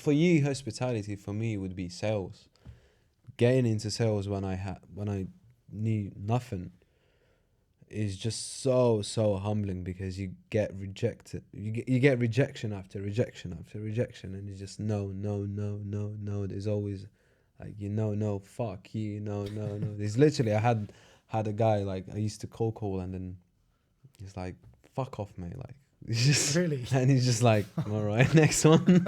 For you, hospitality, for me would be sales. Getting into sales when I knew nothing is just so humbling, because you get rejected. You get rejection after rejection after rejection, and it's just no. There's always like, no, fuck you, no. There's literally, I had a guy, like, I used to call, and then he's like, fuck off, mate. Like, it's just Really? and he's just like, all right, next one.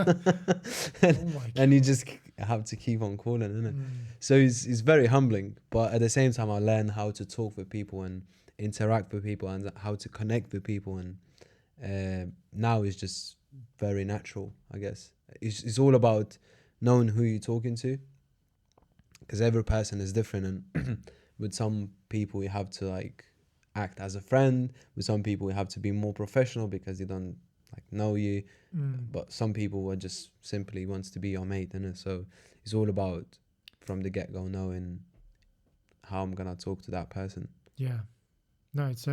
And you just have to keep on calling, innit? So it's very humbling, but at the same time, I learn how to talk with people and interact with people and how to connect with people, and now it's just very natural, I guess. It's all about knowing who you're talking to, because every person is different, and with some people you have to like act as a friend, with some people you have to be more professional because they don't like know you, but some people are just simply wants to be your mate, innit? So it's all about, from the get-go, knowing how I'm gonna talk to that person. Yeah. No, so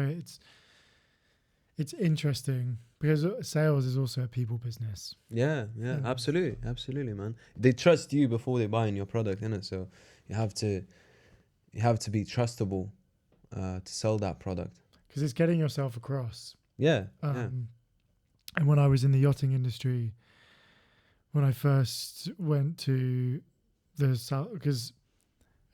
it's interesting because sales is also a people business. Yeah, absolutely, man. They trust you before they buy in your product, innit? So you have to be trustable to sell that product. Because it's getting yourself across. Yeah. And when I was in the yachting industry, when I first went to the South, because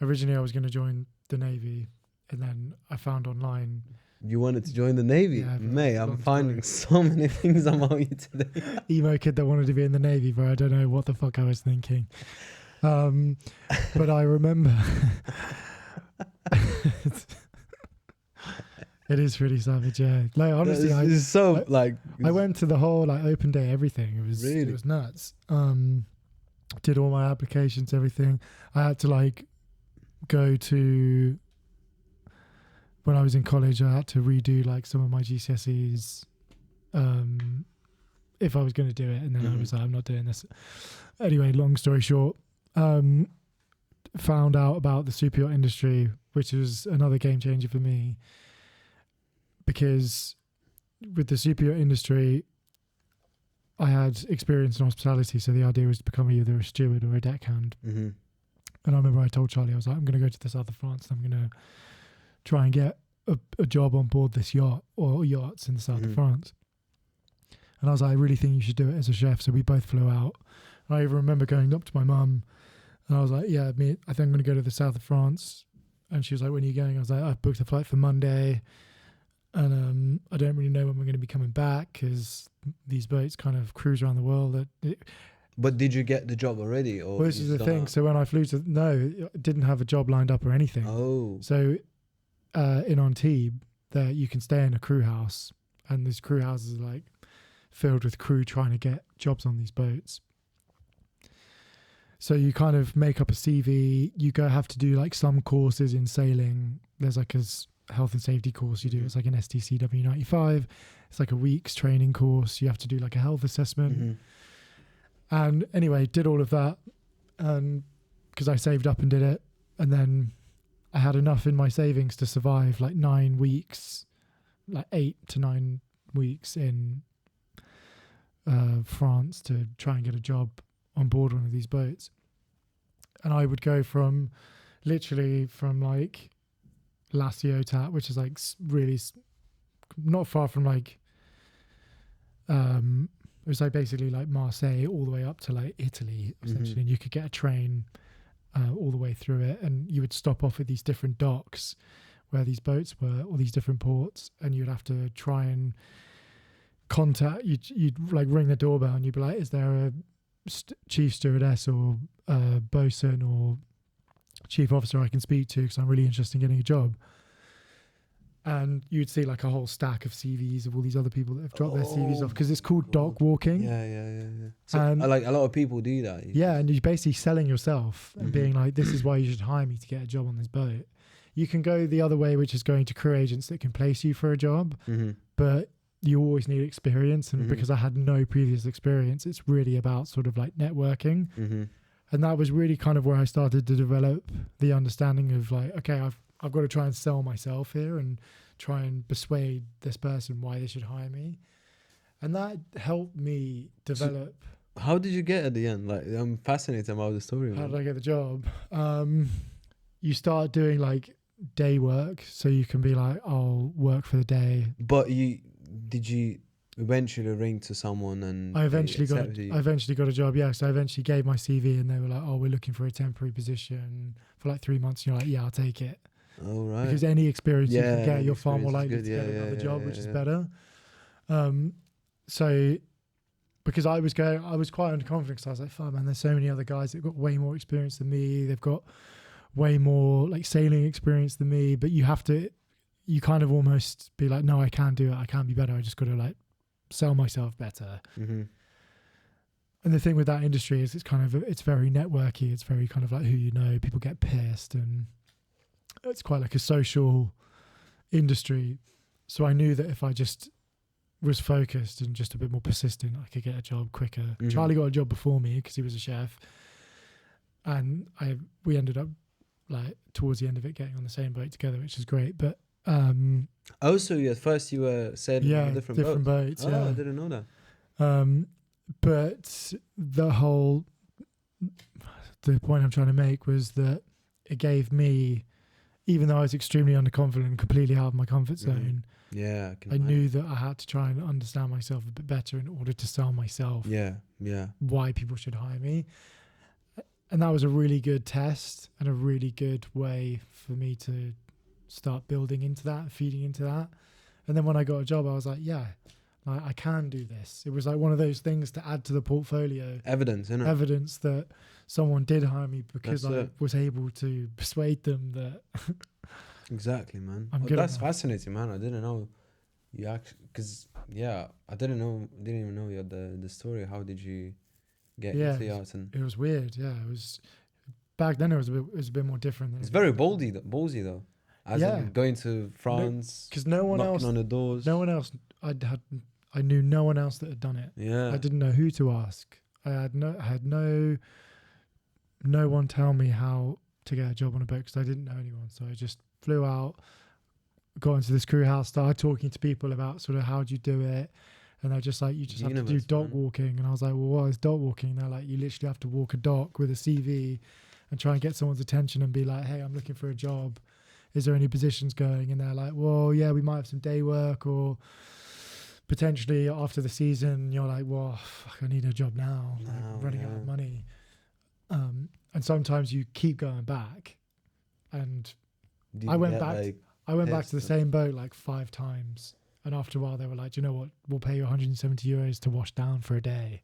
originally I was going to join the Navy, and then I found online. You wanted to join the Navy? Yeah, mate, I'm finding so many things about you today. Emo kid that wanted to be in the Navy, bro. I don't know what the fuck I was thinking. But I remember it is pretty savage, yeah. Like, honestly, I went to the whole like open day, everything. It was nuts. Did all my applications, everything. I had to like go to, when I was in college, I had to redo like some of my GCSEs if I was going to do it, and then I was like, I'm not doing this. Anyway, long story short, found out about the super yacht industry, which was another game changer for me, because with the super yacht industry, I had experience in hospitality, so the idea was to become either a steward or a deckhand. And I remember I told Charlie, I was like, I'm going to go to the south of France, and I'm going to try and get a job on board this yacht or yachts in the south of France. And I was like, I really think you should do it as a chef. So we both flew out. And I even remember going up to my mum, and I was like, yeah, I think I'm going to go to the south of France. And she was like, when are you going? I was like, I've booked a flight for Monday, and I don't really know when we're going to be coming back, because these boats kind of cruise around the world. But did you get the job already? Or well, this is the thing. So when I flew to, no, I didn't have a job lined up or anything. Oh. So in Antibes, there you can stay in a crew house, and these crew houses are like filled with crew trying to get jobs on these boats. So you kind of make up a CV. You have to do like some courses in sailing. There's like a health and safety course you do. It's like an STCW 95. It's like a week's training course. You have to do like a health assessment. And anyway, did all of that, and because I saved up and did it, and then I had enough in my savings to survive like 9 weeks, like 8 to 9 weeks in France to try and get a job on board one of these boats. And I would go from like La Ciotat, which is like really not far from like it was like basically like Marseille all the way up to like Italy essentially, and you could get a train all the way through it, and you would stop off at these different docks where these boats were, or these different ports, and you'd have to try and contact, you'd like ring the doorbell, and you'd be like, is there a chief stewardess or a bosun or chief officer I can speak to, because I'm really interested in getting a job. And you'd see like a whole stack of CVs of all these other people that have dropped their CVs off, because it's called dock walking. Yeah. So like a lot of people do that. Yeah, and you're basically selling yourself and being like, this is why you should hire me to get a job on this boat. You can go the other way, which is going to crew agents that can place you for a job, but you always need experience. And because I had no previous experience, it's really about sort of like networking. And that was really kind of where I started to develop the understanding of like, okay, I've got to try and sell myself here and try and persuade this person why they should hire me. And that helped me develop. How did you get at the end? Like, I'm fascinated about the story. How Man. did I get the job? You start doing like day work, so you can be like, I'll work for the day. But did you eventually ring to someone and I they eventually accepted you? got a job. Yeah, so I eventually gave my CV, and they were like, "Oh, we're looking for a temporary position for like 3 months." And you're like, "Yeah, I'll take it." Oh, right. Because any experience you can get, any you're far more experience is likely good. to Yeah, get yeah, another yeah, job, yeah, which is yeah. better. So because I was quite underconfident, because I was like, "Fuck, man, there's so many other guys that got way more experience than me. They've got way more like sailing experience than me." But you kind of almost be like, "No, I can do it. I can be better. I just got to like sell myself better." Mm-hmm. And the thing with that industry is it's very networky. It's very kind of like who you know. People get pissed, and it's quite like a social industry. So I knew that if I just was focused and just a bit more persistent, I could get a job quicker. Mm-hmm. Charlie got a job before me because he was a chef, and we ended up like towards the end of it getting on the same boat together, which is great. But Also, at first you were sailing on different boats. Yeah. Oh, I didn't know that. But the point I'm trying to make was that it gave me, even though I was extremely underconfident and completely out of my comfort zone, Yeah, I knew that I had to try and understand myself a bit better in order to sell myself. Yeah. Why people should hire me. And that was a really good test and a really good way for me to start building into that and feeding into that. And then when I got a job, I was like, yeah, I can do this. It was like one of those things to add to the portfolio. Evidence, isn't it? Evidence that someone did hire me because That's I it. was able to persuade them that Exactly, man. I'm good That's enough. fascinating, man. I didn't know you actually, because I didn't even know you had the story. How did you get into the arts? And It was weird. Yeah, it was back then. It was a bit more different. Than it's very ballsy though. As in going to France, because no one else on the doors. I knew no one else that had done it. Yeah. I didn't know who to ask. I had no one tell me how to get a job on a boat because I didn't know anyone. So I just flew out, got into this crew house, started talking to people about sort of how do you do it. And they're just like, you just have to do dock walking. And I was like, well, what is dock walking? And they're like, you literally have to walk a dock with a CV and try and get someone's attention and be like, hey, I'm looking for a job. Is there any positions going? And they're like, well, yeah, we might have some day work, or potentially after the season, you're like, well, fuck, I need a job now. I'm running out of money. And sometimes you keep going back. And I went back to the same boat like 5 times. And after a while, they were like, do you know what? We'll pay you 170 euros to wash down for a day.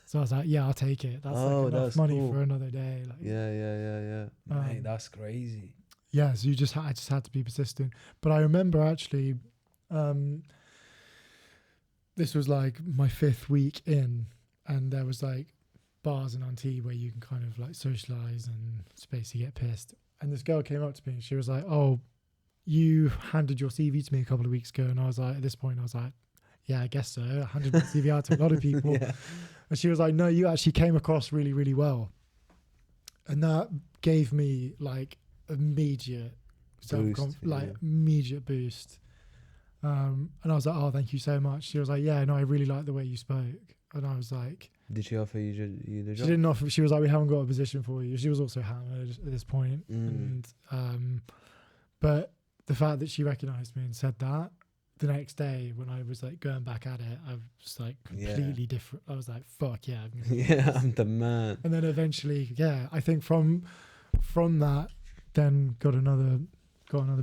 So I was like, yeah, I'll take it. That's like enough money for another day. Like, yeah. Mate, that's crazy. Yeah, so I just had to be persistent. But I remember actually, this was like my 5th week in, and there was like bars and auntie where you can kind of like socialize and space to get pissed. And this girl came up to me and she was like, oh, you handed your CV to me a couple of weeks ago. And I was like, at this point, I was like, yeah, I guess so. I handed my CV out to a lot of people. Yeah. And she was like, no, you actually came across really, really well. And that gave me like immediate immediate boost. And I was like, oh, thank you so much. She was like, yeah, no, I really like the way you spoke. And I was like, did she offer you the job? She didn't offer. She was like, we haven't got a position for you. She was also hammered at this point. And but the fact that she recognized me and said that, the next day when I was like going back at it, I was like completely different. I was like, fuck yeah. I'm the man. And then eventually, I think from that, then got another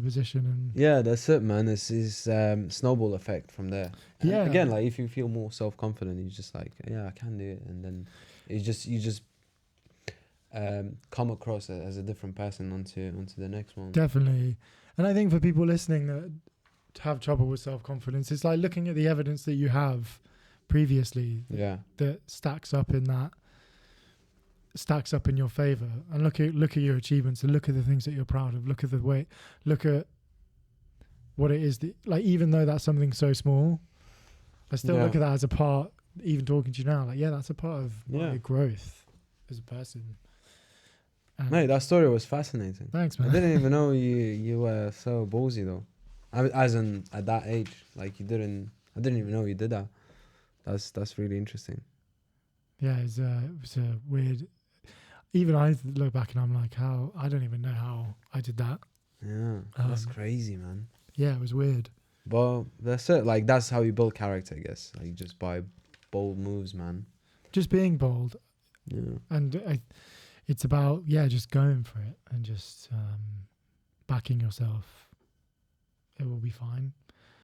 position. And that's it, man. This is snowball effect from there. And again, like if you feel more self-confident, you just like, I can do it. And then you just come across as a different person onto the next one. Definitely. And I think for people listening that have trouble with self-confidence, it's like looking at the evidence that you have previously that stacks up in your favor, and look at your achievements and look at the things that you're proud of. Look at what it is that, like, even though that's something so small, I still look at that as a part. Even talking to you now, like, that's a part of my growth as a person. Mate, that story was fascinating. Thanks, man. I didn't even know you were so ballsy though. As in at that age, like I didn't even know you did that. That's really interesting. Yeah, it was a weird. Even I look back and I'm like, how I don't even know how I did that. Yeah, that's crazy, man. Yeah, it was weird. But that's it. Like that's how you build character, I guess. Like just by bold moves, man. Just being bold. Yeah. And it's about just going for it and just backing yourself. It will be fine.